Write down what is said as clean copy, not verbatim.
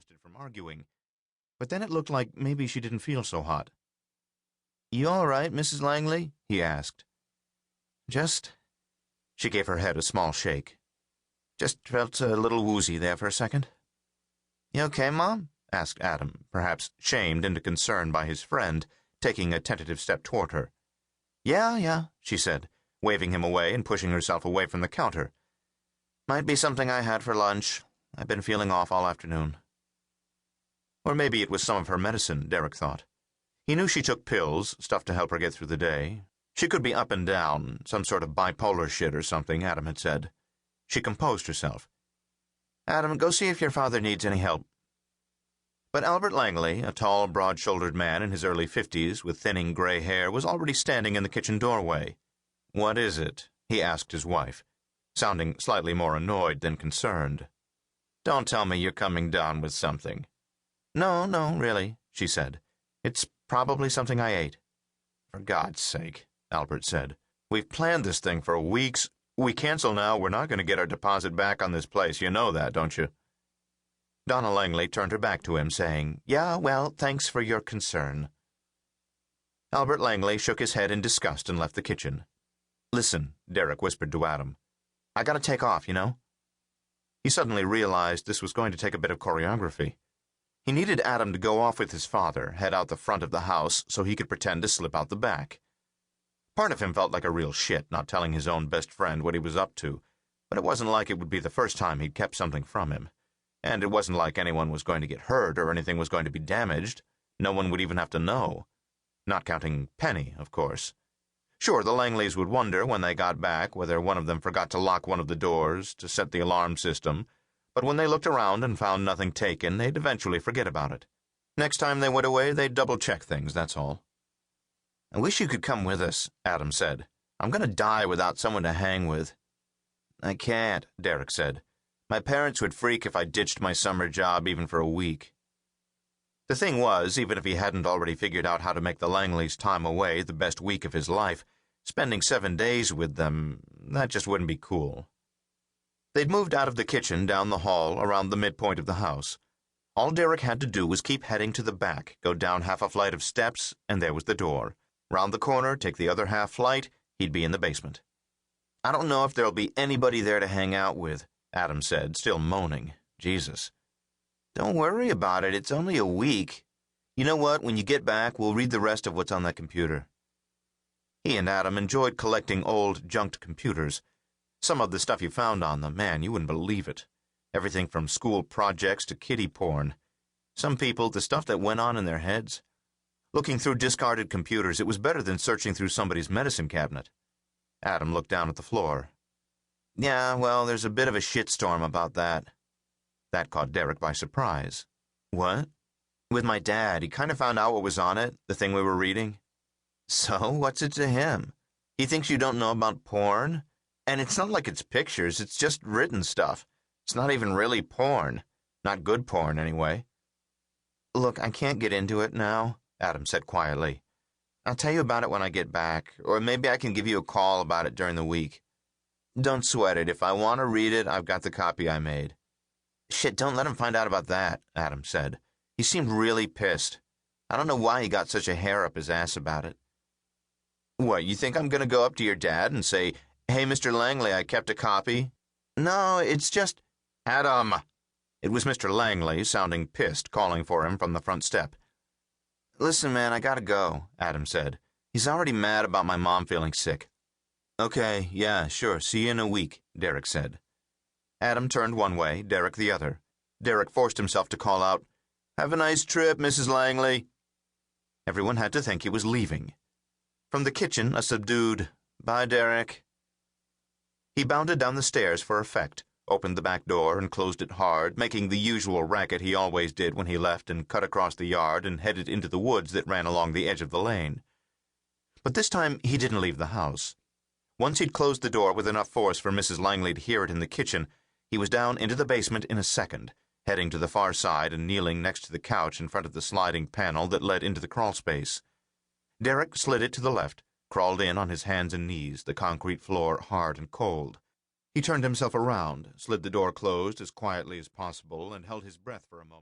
exhausted from arguing, but then it looked like maybe she didn't feel so hot. "You all right, Mrs. Langley?" he asked. "Just—" She gave her head a small shake. "Just felt a little woozy there for a second." "You okay, Mom?" asked Adam, perhaps shamed into concern by his friend, taking a tentative step toward her. Yeah, she said, waving him away and pushing herself away from the counter. "Might be something I had for lunch. I've been feeling off all afternoon." Or maybe it was some of her medicine, Derek thought. He knew she took pills, stuff to help her get through the day. She could be up and down, some sort of bipolar shit or something, Adam had said. She composed herself. "Adam, go see if your father needs any help." But Albert Langley, a tall, broad-shouldered man in his early 50s with thinning gray hair, was already standing in the kitchen doorway. "What is it?" he asked his wife, sounding slightly more annoyed than concerned. "Don't tell me you're coming down with something." No, really," she said. "It's probably something I ate." "For God's sake," Albert said. "We've planned this thing for weeks. We cancel now, we're not going to get our deposit back on this place. You know that, don't you?" Donna Langley turned her back to him, saying, "Yeah, well, thanks for your concern." Albert Langley shook his head in disgust and left the kitchen. "Listen," Derek whispered to Adam. "I gotta take off, you know?" He suddenly realized this was going to take a bit of choreography. He needed Adam to go off with his father, head out the front of the house, so he could pretend to slip out the back. Part of him felt like a real shit not telling his own best friend what he was up to, but it wasn't like it would be the first time he'd kept something from him. And it wasn't like anyone was going to get hurt or anything was going to be damaged. No one would even have to know. Not counting Penny, of course. Sure, the Langleys would wonder when they got back whether one of them forgot to lock one of the doors, to set the alarm system, but when they looked around and found nothing taken, they'd eventually forget about it. Next time they went away, they'd double-check things, that's all. "I wish you could come with us," Adam said. "I'm going to die without someone to hang with." "I can't," Derek said. "My parents would freak if I ditched my summer job even for a week." The thing was, even if he hadn't already figured out how to make the Langleys' time away the best week of his life, spending 7 days with them, that just wouldn't be cool. They'd moved out of the kitchen down the hall around the midpoint of the house. All Derek had to do was keep heading to the back, go down half a flight of steps, and there was the door. Round the corner, take the other half flight, he'd be in the basement. "I don't know if there'll be anybody there to hang out with," Adam said, still moaning. Jesus. "Don't worry about it. It's only a week. You know what? When you get back, we'll read the rest of what's on that computer." He and Adam enjoyed collecting old, junked computers. Some of the stuff you found on them, man, you wouldn't believe it. Everything from school projects to kiddie porn. Some people, the stuff that went on in their heads. Looking through discarded computers, it was better than searching through somebody's medicine cabinet. Adam looked down at the floor. "Yeah, well, there's a bit of a shitstorm about that." That caught Derek by surprise. "What?" "With my dad. He kind of found out what was on it, the thing we were reading." "So, what's it to him? He thinks you don't know about porn? And it's not like it's pictures, it's just written stuff. It's not even really porn. Not good porn, anyway." "Look, I can't get into it now," Adam said quietly. "I'll tell you about it when I get back, or maybe I can give you a call about it during the week. Don't sweat it. If I want to read it, I've got the copy I made." "Shit, don't let him find out about that," Adam said. He seemed really pissed. I don't know why he got such a hair up his ass about it. "What, you think I'm going to go up to your dad and say, 'Hey, Mr. Langley, I kept a copy'?" "No, it's just—" "Adam!" It was Mr. Langley, sounding pissed, calling for him from the front step. "Listen, man, I gotta go," Adam said. "He's already mad about my mom feeling sick." "Okay, yeah, sure, see you in a week," Derek said. Adam turned one way, Derek the other. Derek forced himself to call out, "Have a nice trip, Mrs. Langley." Everyone had to think he was leaving. From the kitchen, a subdued, "Bye, Derek." He bounded down the stairs for effect, opened the back door and closed it hard, making the usual racket he always did when he left and cut across the yard and headed into the woods that ran along the edge of the lane. But this time he didn't leave the house. Once he'd closed the door with enough force for Mrs. Langley to hear it in the kitchen, he was down into the basement in a second, heading to the far side and kneeling next to the couch in front of the sliding panel that led into the crawlspace. Derek slid it to the left, crawled in on his hands and knees, the concrete floor hard and cold. He turned himself around, slid the door closed as quietly as possible, and held his breath for a moment.